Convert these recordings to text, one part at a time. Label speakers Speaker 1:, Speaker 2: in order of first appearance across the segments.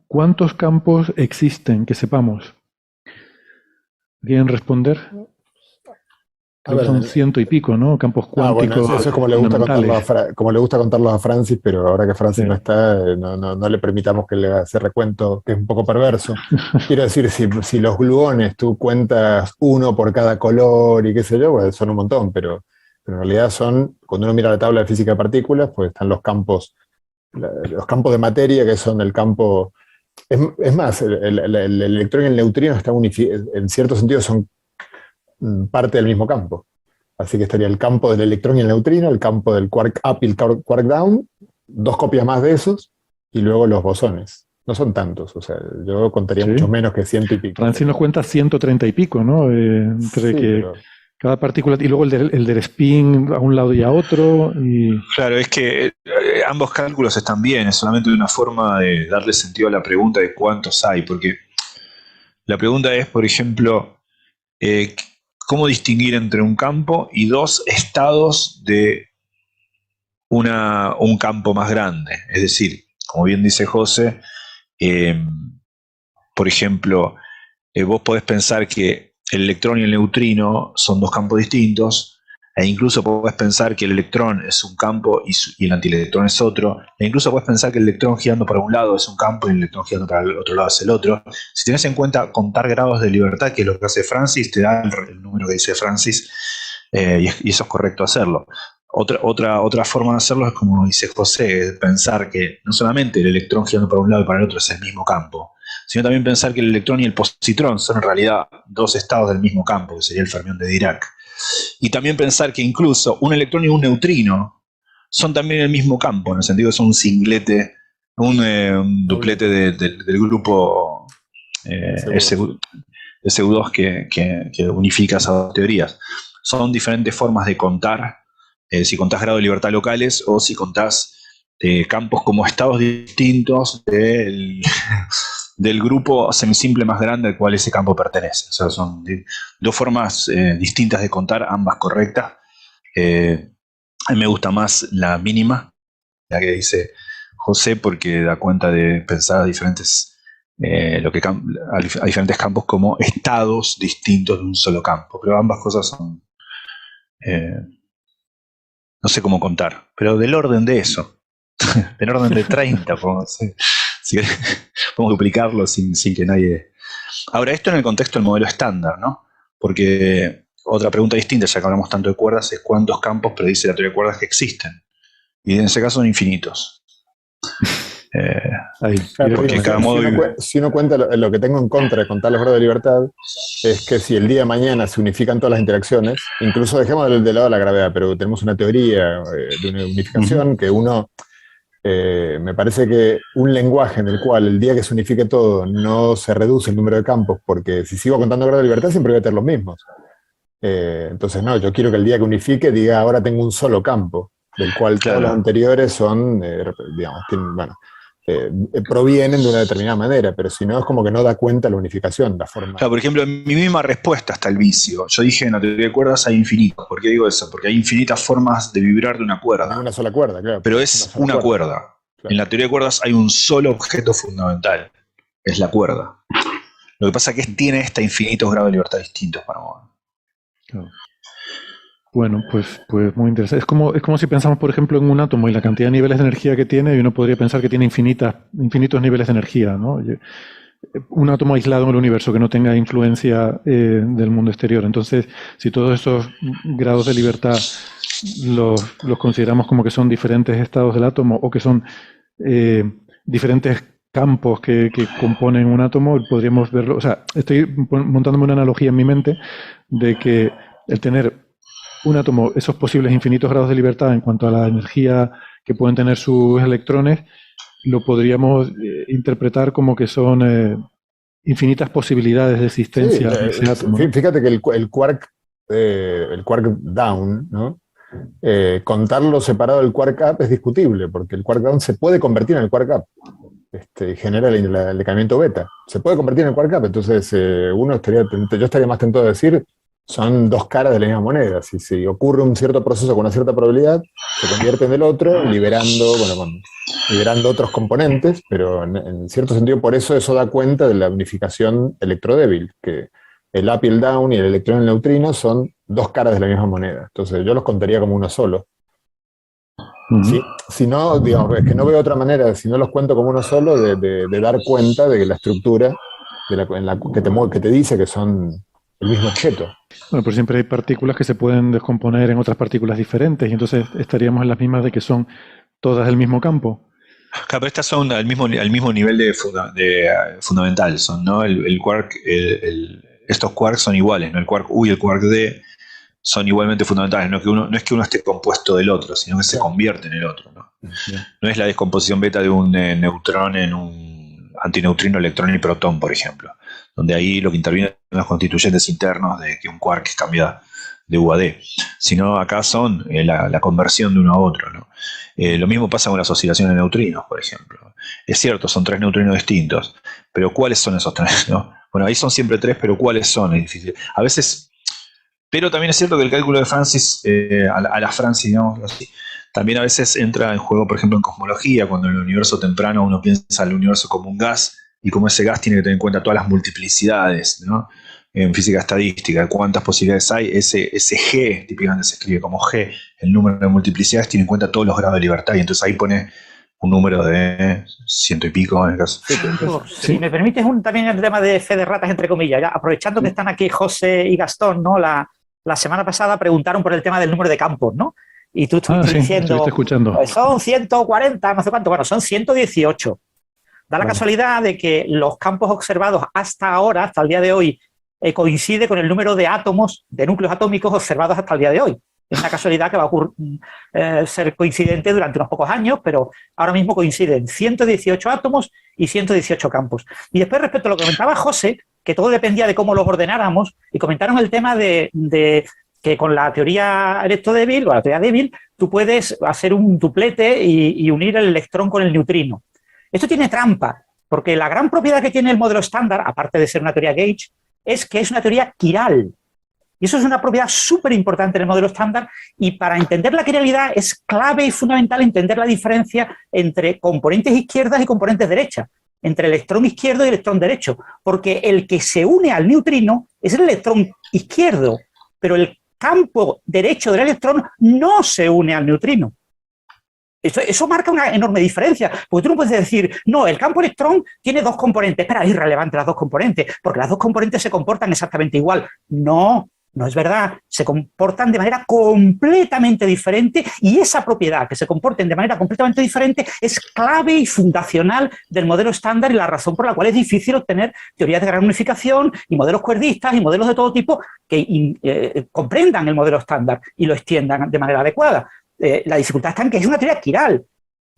Speaker 1: ¿cuántos campos existen que sepamos? ¿Quieren responder?
Speaker 2: A
Speaker 1: Creo que son
Speaker 2: ver,
Speaker 1: 100 y pico, ¿no? Campos
Speaker 2: bueno,
Speaker 1: cuánticos
Speaker 2: eso es como le gusta contarlo
Speaker 1: fundamentales.
Speaker 2: como le gusta contarlos a Francis, pero ahora que
Speaker 1: Sí.
Speaker 2: Francis no está, no le permitamos que le haga ese recuento, que es un poco perverso. Quiero decir, si los gluones tú cuentas uno por cada color y qué sé yo, pues son un montón, pero en realidad cuando uno mira la tabla de física de partículas, pues están los campos de materia, que son el campo. Es más, el electrón y el neutrino están en cierto sentido son parte del mismo campo. Así que estaría el campo del electrón y el neutrino, el campo del quark up y el quark down, dos copias más de esos, y luego los bosones. No son tantos, o sea, yo contaría
Speaker 1: Sí.
Speaker 2: mucho menos que 100 y pico.
Speaker 1: Francis nos cuenta 130 y pico, ¿no? Entre
Speaker 2: Sí,
Speaker 1: que
Speaker 2: pero
Speaker 1: cada partícula, y luego el del spin a un lado y a otro, y
Speaker 3: Claro, es que ambos cálculos están bien, es solamente una forma de darle sentido a la pregunta de cuántos hay, porque la pregunta es, por ejemplo, eh, ¿cómo distinguir entre un campo y dos estados de un campo más grande? Es decir, como bien dice José, eh, por ejemplo, vos podés pensar que el electrón y el neutrino son dos campos distintos, e incluso podés pensar que el electrón es un campo y el antielectrón es otro, e incluso podés pensar que el electrón girando para un lado es un campo y el electrón girando para el otro lado es el otro. Si tenés en cuenta contar grados de libertad, que es lo que hace Francis, te da el número que dice Francis, y eso es correcto hacerlo. Otra forma de hacerlo es como dice José, pensar que no solamente el electrón girando para un lado y para el otro es el mismo campo, sino también pensar que el electrón y el positrón son en realidad dos estados del mismo campo, que sería el fermión de Dirac. Y también pensar que incluso un electrón y un neutrino son también el mismo campo, en el sentido que son un singlete, un duplete del grupo SU2 que unifica esas dos teorías. Son diferentes formas de contar, si contás grado de libertad locales o si contás campos como estados distintos del grupo semisimple más grande al cual ese campo pertenece. O sea, son dos formas distintas de contar, ambas correctas. A mí me gusta más la mínima, la que dice José, porque da cuenta de pensar a diferentes, a diferentes campos como estados distintos de un solo campo. Pero ambas cosas son, no sé cómo contar, pero del orden de eso, del orden de 30, si podemos duplicarlo sin que nadie... Ahora, esto en el contexto del modelo estándar, ¿no? Porque otra pregunta distinta, ya que hablamos tanto de cuerdas, es cuántos campos predice la teoría de cuerdas que existen. Y en ese caso son infinitos.
Speaker 1: ahí,
Speaker 2: claro,
Speaker 3: Porque cada modo...
Speaker 2: si uno cuenta lo que tengo en contra de contar los grados de libertad, es que si el día de mañana se unifican todas las interacciones, incluso dejemos de lado la gravedad, pero tenemos una teoría de una unificación que uno... me parece que un lenguaje en el cual el día que se unifique todo no se reduce el número de campos, porque si sigo contando grados de libertad siempre voy a tener los mismos. Entonces, no, yo quiero que el día que unifique diga ahora tengo un solo campo, del cual
Speaker 3: Claro.
Speaker 2: todos los anteriores son, digamos, provienen de una determinada manera, pero si no es como que no da cuenta la unificación, la forma.
Speaker 3: Claro, por ejemplo, en mi misma respuesta está el vicio. Yo dije en la teoría de cuerdas hay infinitos. ¿Por qué digo eso? Porque hay infinitas formas de vibrar de una cuerda.
Speaker 2: De una sola cuerda, claro.
Speaker 3: Pero es una cuerda. Claro. En la teoría de cuerdas hay un solo objeto fundamental. Es la cuerda. Lo que pasa es que tiene infinitos grados de libertad distintos para mover.
Speaker 1: Claro. Bueno, pues muy interesante. Es como si pensamos, por ejemplo, en un átomo y la cantidad de niveles de energía que tiene, y uno podría pensar que tiene infinitos niveles de energía, ¿no? Un átomo aislado en el universo que no tenga influencia del mundo exterior. Entonces, si todos esos grados de libertad los consideramos como que son diferentes estados del átomo o que son diferentes campos que componen un átomo, podríamos verlo. O sea, estoy montándome una analogía en mi mente de que el tener un átomo, esos posibles infinitos grados de libertad en cuanto a la energía que pueden tener sus electrones, lo podríamos interpretar como que son infinitas posibilidades de existencia de ese átomo, ¿no?
Speaker 2: Fíjate que el quark down, ¿no? Contarlo separado del quark up es discutible, porque el quark down se puede convertir en el quark up. Genera el decaimiento beta. Se puede convertir en el quark up, entonces yo estaría más tentado de decir son dos caras de la misma moneda. Si ocurre un cierto proceso con una cierta probabilidad, se convierte en el otro, liberando, liberando otros componentes, pero en cierto sentido por eso da cuenta de la unificación electrodébil, que el up y el down y el electrón y el neutrino son dos caras de la misma moneda. Entonces yo los contaría como uno solo. Si no, digamos, es que no veo otra manera, si no los cuento como uno solo, de dar cuenta de que la estructura que te dice que son el mismo objeto.
Speaker 1: Bueno, pero siempre hay partículas que se pueden descomponer en otras partículas diferentes y entonces estaríamos en las mismas de que son todas del mismo campo.
Speaker 3: Claro, pero estas son al mismo nivel de fundamental, son, ¿no? El quark, estos quarks son iguales, ¿no? El quark U y el quark D son igualmente fundamentales, no es que uno esté compuesto del otro, sino que se convierte en el otro, ¿no? No es la descomposición beta de un neutrón en un antineutrino, electrón y protón, por ejemplo, donde ahí lo que intervienen son los constituyentes internos de que un quark cambia de U a D, sino acá son la conversión de uno a otro, ¿no? Lo mismo pasa con las oscilaciones de neutrinos, por ejemplo. Es cierto, son 3 neutrinos distintos, pero ¿cuáles son esos 3? ¿No? Bueno, ahí son siempre 3, pero ¿cuáles son? Es difícil. A veces, pero también es cierto que el cálculo de Francis, a la Francis, digamos así, también a veces entra en juego, por ejemplo, en cosmología, cuando en el universo temprano uno piensa al universo como un gas, y como ese gas tiene que tener en cuenta todas las multiplicidades, ¿no? En física estadística, cuántas posibilidades hay, ese G, típicamente se escribe como G, el número de multiplicidades tiene en cuenta todos los grados de libertad, y entonces ahí pone un número de 100 y pico en el caso.
Speaker 4: Si me permites también el tema de fe de ratas, entre comillas, ya, aprovechando que están aquí José y Gastón, ¿no? La semana pasada preguntaron por el tema del número de campos, ¿no? Y tú estuviste diciendo, pues son 140, no sé cuánto, bueno, son 118. Da la casualidad de que los campos observados hasta ahora, hasta el día de hoy, coincide con el número de átomos, de núcleos atómicos observados hasta el día de hoy. Es una casualidad que va a ser coincidente durante unos pocos años, pero ahora mismo coinciden 118 átomos y 118 campos. Y después, respecto a lo que comentaba José, que todo dependía de cómo los ordenáramos, y comentaron el tema de que con la teoría electrodébil o la teoría débil, tú puedes hacer un duplete y unir el electrón con el neutrino. Esto tiene trampa, porque la gran propiedad que tiene el modelo estándar, aparte de ser una teoría gauge, es que es una teoría quiral. Y eso es una propiedad súper importante en el modelo estándar, y para entender la quiralidad es clave y fundamental entender la diferencia entre componentes izquierdas y componentes derechas, entre electrón izquierdo y electrón derecho, porque el que se une al neutrino es el electrón izquierdo, pero el campo derecho del electrón no se une al neutrino. Eso marca una enorme diferencia, porque tú no puedes decir, no, el campo electrón tiene dos componentes, pero es irrelevante las dos componentes, porque las dos componentes se comportan exactamente igual. No, no es verdad, se comportan de manera completamente diferente, y esa propiedad, que se comporten de manera completamente diferente, es clave y fundacional del modelo estándar, y la razón por la cual es difícil obtener teorías de gran unificación y modelos cuerdistas y modelos de todo tipo que comprendan el modelo estándar y lo extiendan de manera adecuada. La dificultad está en que es una teoría quiral.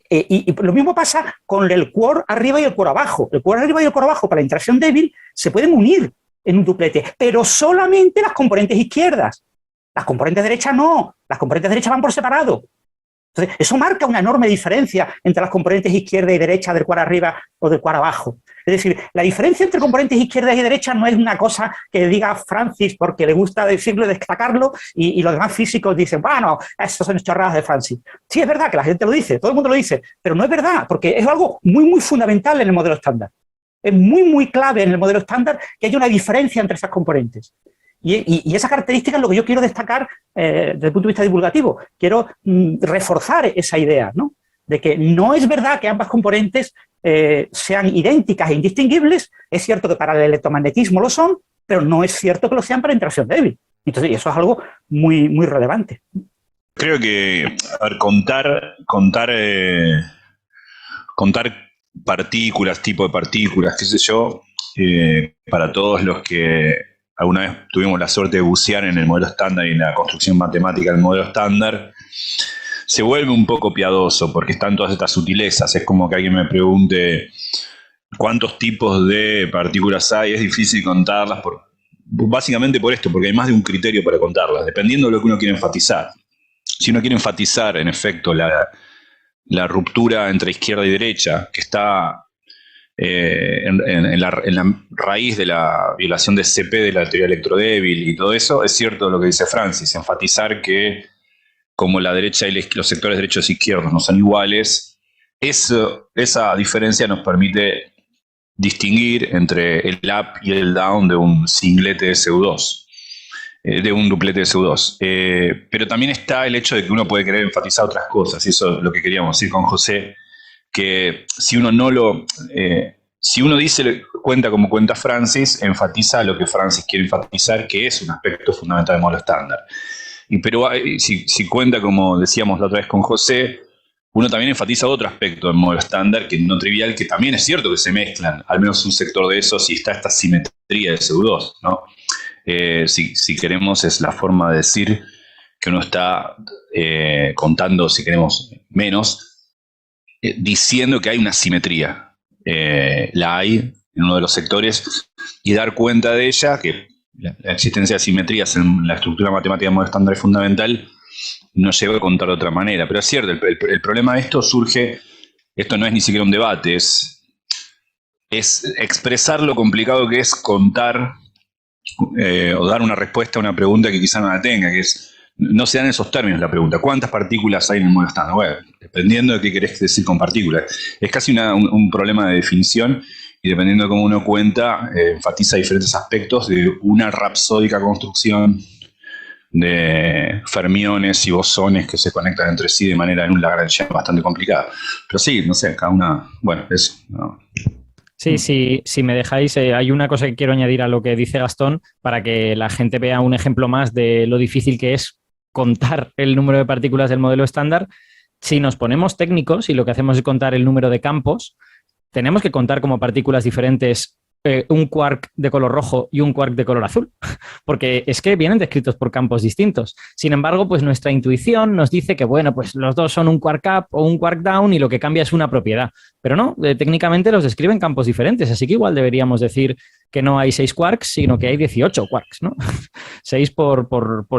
Speaker 4: Y lo mismo pasa con el quark arriba y el quark abajo. El quark arriba y el quark abajo, para la interacción débil, se pueden unir en un duplete, pero solamente las componentes izquierdas. Las componentes derechas no, las componentes derechas van por separado. Entonces, eso marca una enorme diferencia entre las componentes izquierda y derecha del quark arriba o del quark abajo. Es decir, la diferencia entre componentes izquierdas y derechas no es una cosa que diga Francis porque le gusta decirlo y destacarlo, y los demás físicos dicen, bueno, estas son chorradas de Francis. Sí, es verdad que la gente lo dice, todo el mundo lo dice, pero no es verdad, porque es algo muy, muy fundamental en el modelo estándar. Es muy, muy clave en el modelo estándar que haya una diferencia entre esas componentes. Y esa característica es lo que yo quiero destacar desde el punto de vista divulgativo. Quiero reforzar esa idea, ¿no? De que no es verdad que ambas componentes sean idénticas e indistinguibles. Es cierto que para el electromagnetismo lo son, pero no es cierto que lo sean para interacción débil. Entonces, eso es algo muy, muy relevante.
Speaker 3: Creo que, a ver, contar partículas, tipo de partículas, qué sé yo, para todos los que alguna vez tuvimos la suerte de bucear en el modelo estándar y en la construcción matemática del modelo estándar, se vuelve un poco piadoso porque están todas estas sutilezas. Es como que alguien me pregunte cuántos tipos de partículas hay, es difícil contarlas, básicamente por esto, porque hay más de un criterio para contarlas, dependiendo de lo que uno quiere enfatizar. Si uno quiere enfatizar, en efecto, la ruptura entre izquierda y derecha, que está en la raíz de la violación de CP de la teoría electrodébil y todo eso, es cierto lo que dice Francis, enfatizar que como la derecha y los sectores derechos e izquierdos no son iguales, esa diferencia nos permite distinguir entre el up y el down de un singlete de SU2, de un duplete de SU2. Pero también está el hecho de que uno puede querer enfatizar otras cosas, y eso es lo que queríamos decir con José, que si uno no lo... si uno cuenta como cuenta Francis, enfatiza lo que Francis quiere enfatizar, que es un aspecto fundamental del modelo estándar. Pero si cuenta, como decíamos la otra vez con José, uno también enfatiza otro aspecto del modelo estándar, que no trivial, que también es cierto que se mezclan, al menos un sector de eso, si está esta simetría de SU2, ¿no? Si queremos, es la forma de decir que uno está contando, si queremos, menos, diciendo que hay una simetría. La hay en uno de los sectores, y dar cuenta de ella, que la existencia de simetrías en la estructura matemática del modelo estándar es fundamental, no llego a contar de otra manera. Pero es cierto, el problema de esto surge, esto no es ni siquiera un debate, es expresar lo complicado que es contar o dar una respuesta a una pregunta que quizá no la tenga, que es, no se dan esos términos la pregunta. ¿Cuántas partículas hay en el modelo estándar? Bueno, dependiendo de qué querés decir con partículas. Es casi un problema de definición, y dependiendo de cómo uno cuenta, enfatiza diferentes aspectos de una rapsódica construcción de fermiones y bosones que se conectan entre sí de manera en un Lagrangiano bastante complicada. Pero sí, no sé, cada una... Bueno, eso, ¿no?
Speaker 5: Sí, si me dejáis, hay una cosa que quiero añadir a lo que dice Gastón para que la gente vea un ejemplo más de lo difícil que es contar el número de partículas del modelo estándar. Si nos ponemos técnicos y lo que hacemos es contar el número de campos, tenemos que contar como partículas diferentes un quark de color rojo y un quark de color azul, porque es que vienen descritos por campos distintos. Sin embargo, pues nuestra intuición nos dice que, bueno, pues los dos son un quark up o un quark down y lo que cambia es una propiedad. Pero no, técnicamente los describen campos diferentes, así que igual deberíamos decir que no hay 6 quarks, sino que hay 18 quarks, ¿no? 6 por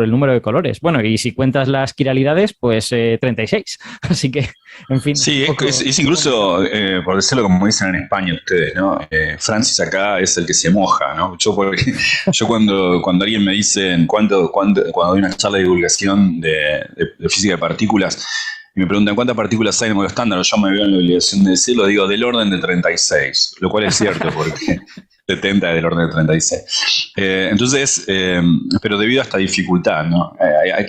Speaker 5: el número de colores. Bueno, y si cuentas las quiralidades, pues 36. Así que, en fin.
Speaker 3: Sí, es incluso, por decirlo como dicen en España ustedes, ¿no? Francis acá es el que se moja, ¿no? Yo cuando alguien me dice cuando doy una charla de divulgación de física de partículas, y me preguntan cuántas partículas hay en el modelo estándar, yo me veo en la obligación de decirlo, digo del orden de 36, lo cual es cierto porque 70 es del orden de 36. Entonces, pero debido a esta dificultad, ¿no?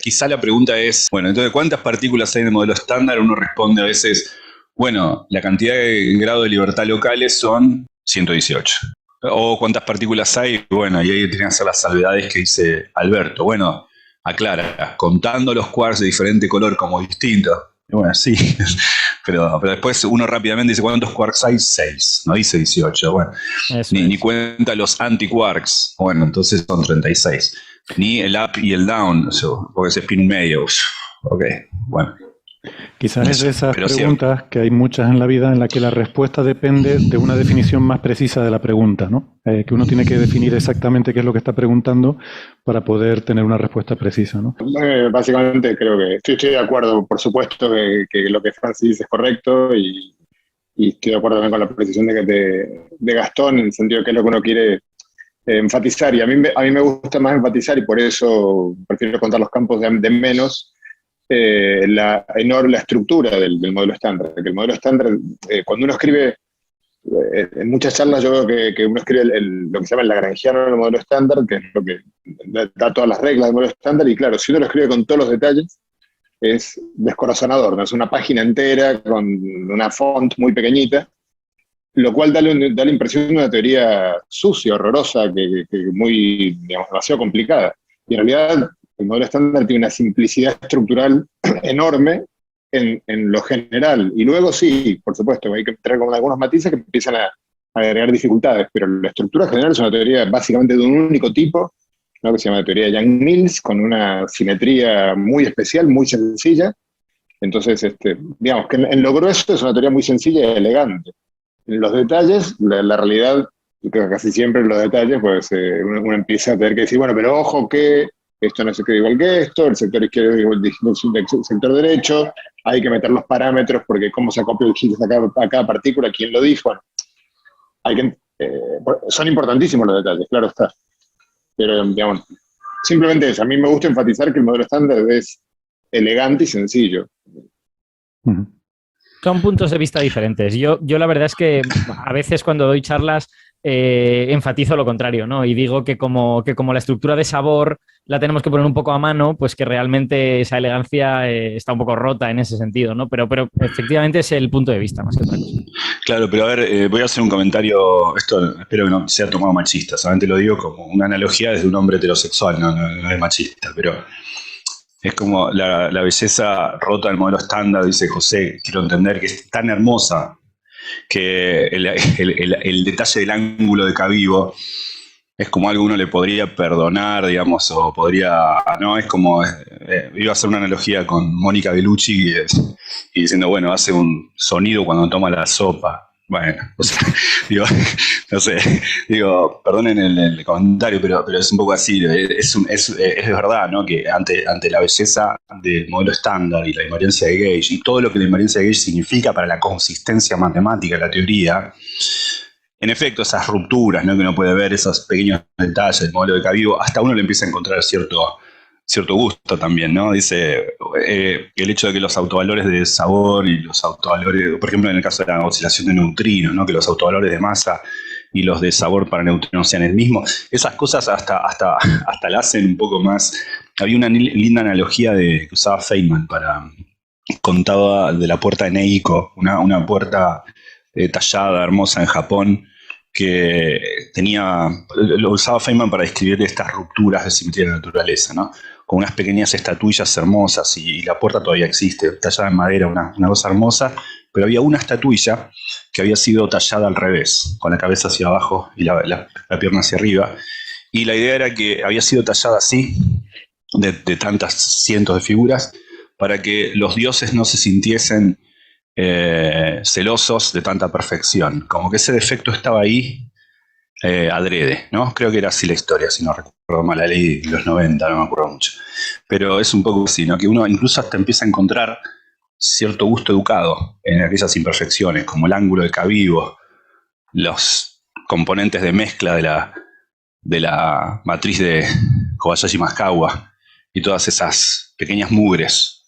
Speaker 3: Quizá la pregunta es, bueno, entonces, ¿cuántas partículas hay en el modelo estándar? Uno responde a veces, bueno, la cantidad de grado de libertad locales son 118. O ¿cuántas partículas hay? Bueno, y ahí tienen que hacer las salvedades que dice Alberto. Bueno, aclara, contando los quarks de diferente color como distintos. Y bueno, sí, pero después uno rápidamente dice, ¿cuántos quarks hay? 6, no dice 18. Bueno, ni cuenta los anti-quarks. Bueno, entonces son 36. Ni el up y el down, porque ese spin medio. Ok, bueno.
Speaker 1: Quizás es de esas preguntas que hay muchas en la vida en la que la respuesta depende de una definición más precisa de la pregunta, ¿no? Que uno tiene que definir exactamente qué es lo que está preguntando para poder tener una respuesta precisa, ¿no?
Speaker 2: Básicamente creo que estoy de acuerdo, por supuesto, que lo que Francis dice es correcto, y estoy de acuerdo también con la precisión de Gastón, en el sentido de que es lo que uno quiere enfatizar, y a mí me gusta más enfatizar, y por eso prefiero contar los campos de menos, la estructura del modelo estándar. Que el modelo estándar, cuando uno escribe, en muchas charlas yo veo que uno escribe lo que se llama el lagrangiano del modelo estándar, que es lo que da todas las reglas del modelo estándar, y claro, si uno lo escribe con todos los detalles, es descorazonador, ¿no? Es una página entera con una font muy pequeñita, lo cual da la impresión de una teoría sucia, horrorosa, que muy, digamos, demasiado complicada. Y en realidad el modelo estándar tiene una simplicidad estructural enorme en lo general. Y luego sí, por supuesto, hay que entrar con algunos matices que empiezan a agregar dificultades, pero la estructura general es una teoría básicamente de un único tipo, ¿no? Que se llama la teoría de Yang-Mills, con una simetría muy especial, muy sencilla. Entonces, digamos que en lo grueso es una teoría muy sencilla y elegante. En los detalles, la realidad, creo que casi siempre en los detalles, pues uno empieza a tener que decir, bueno, pero ojo que esto no se queda igual que esto, el sector izquierdo es igual del sector derecho, hay que meter los parámetros porque cómo se acopla el Higgs a cada partícula, quién lo dijo. Bueno, son importantísimos los detalles, claro está. Pero, digamos, simplemente eso. A mí me gusta enfatizar que el modelo estándar es elegante y sencillo.
Speaker 5: Son puntos de vista diferentes. Yo la verdad es que a veces cuando doy charlas enfatizo lo contrario, ¿no? Y digo que como la estructura de sabor la tenemos que poner un poco a mano, pues que realmente esa elegancia está un poco rota en ese sentido, ¿no? Pero efectivamente es el punto de vista más que otra cosa.
Speaker 6: Claro, pero a ver, voy a hacer un comentario, esto espero que no sea tomado machista, solamente lo digo como una analogía desde un hombre heterosexual, no es machista, pero es como la belleza rota del modelo estándar, dice José, quiero entender que es tan hermosa que el detalle del ángulo de Cavivo es como algo uno le podría perdonar, digamos, o podría, no, es como, iba a hacer una analogía con Mónica Bellucci y diciendo, bueno, hace un sonido cuando toma la sopa. Bueno, o sea, digo, no sé, digo, perdonen el comentario, pero es un poco así, es verdad, ¿no? Que ante la belleza del modelo estándar y la invariancia de Gauge y todo lo que la invariancia de Gauge significa para la consistencia matemática de la teoría, en efecto, esas rupturas, ¿no? Que uno puede ver, esos pequeños detalles del modelo de Cavivo, hasta uno le empieza a encontrar cierto gusto también, ¿no? Dice el hecho de que los autovalores de sabor y los autovalores, por ejemplo, en el caso de la oscilación de neutrinos, ¿no? Que los autovalores de masa y los de sabor para neutrinos sean el mismo, esas cosas hasta la hacen un poco más. Había una linda analogía que usaba Feynman contaba de la puerta de Neiko, una puerta tallada, hermosa en Japón, que lo usaba Feynman para describir estas rupturas de simetría de la naturaleza, ¿no? Con unas pequeñas estatuillas hermosas, y la puerta todavía existe, tallada en madera, una cosa hermosa, pero había una estatuilla que había sido tallada al revés, con la cabeza hacia abajo y la pierna hacia arriba, y la idea era que había sido tallada así, de tantas cientos de figuras, para que los dioses no se sintiesen celosos de tanta perfección, como que ese defecto estaba ahí adrede, ¿no? Creo que era así la historia, si no recuerdo mal, la ley de los 90, no me acuerdo mucho, pero es un poco así, ¿no? Que uno incluso hasta empieza a encontrar cierto gusto educado en aquellas imperfecciones, como el ángulo de Cavivo, los componentes de mezcla de la matriz de Kobayashi Maskawa y todas esas pequeñas mugres.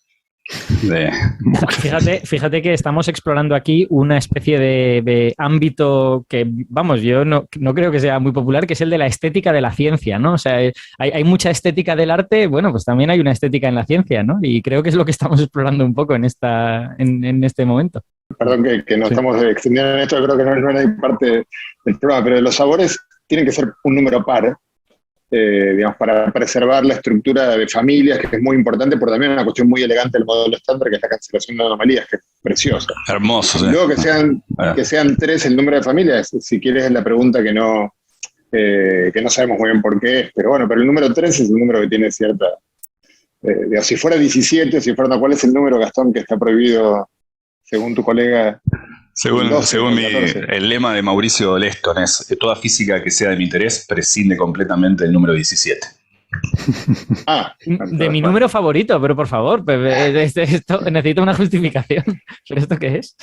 Speaker 5: Fíjate que estamos explorando aquí una especie de ámbito que, vamos, yo no creo que sea muy popular, que es el de la estética de la ciencia, ¿no? O sea, hay mucha estética del arte, bueno, pues también hay una estética en la ciencia, ¿no? Y creo que es lo que estamos explorando un poco en este momento.
Speaker 2: Perdón que no estamos extendiendo en esto, creo que no es parte del programa, pero los sabores tienen que ser un número par, digamos, para preservar la estructura de familias, que es muy importante, pero también una cuestión muy elegante del modelo estándar, que es la cancelación de anomalías, que es preciosa.
Speaker 6: Hermoso, ¿sí?
Speaker 2: Luego que sean 3 el número de familias, si quieres es la pregunta que no sabemos muy bien por qué es, pero bueno, pero el número 3 es el número que tiene cierta... digamos, si fuera 17, si fuera, ¿cuál es el número, Gastón, que está prohibido según tu colega?
Speaker 6: Según el lema de Mauricio Leston es: toda física que sea de mi interés prescinde completamente del número 17.
Speaker 5: De mi número favorito, pero por favor, necesito una justificación. ¿Pero esto qué es?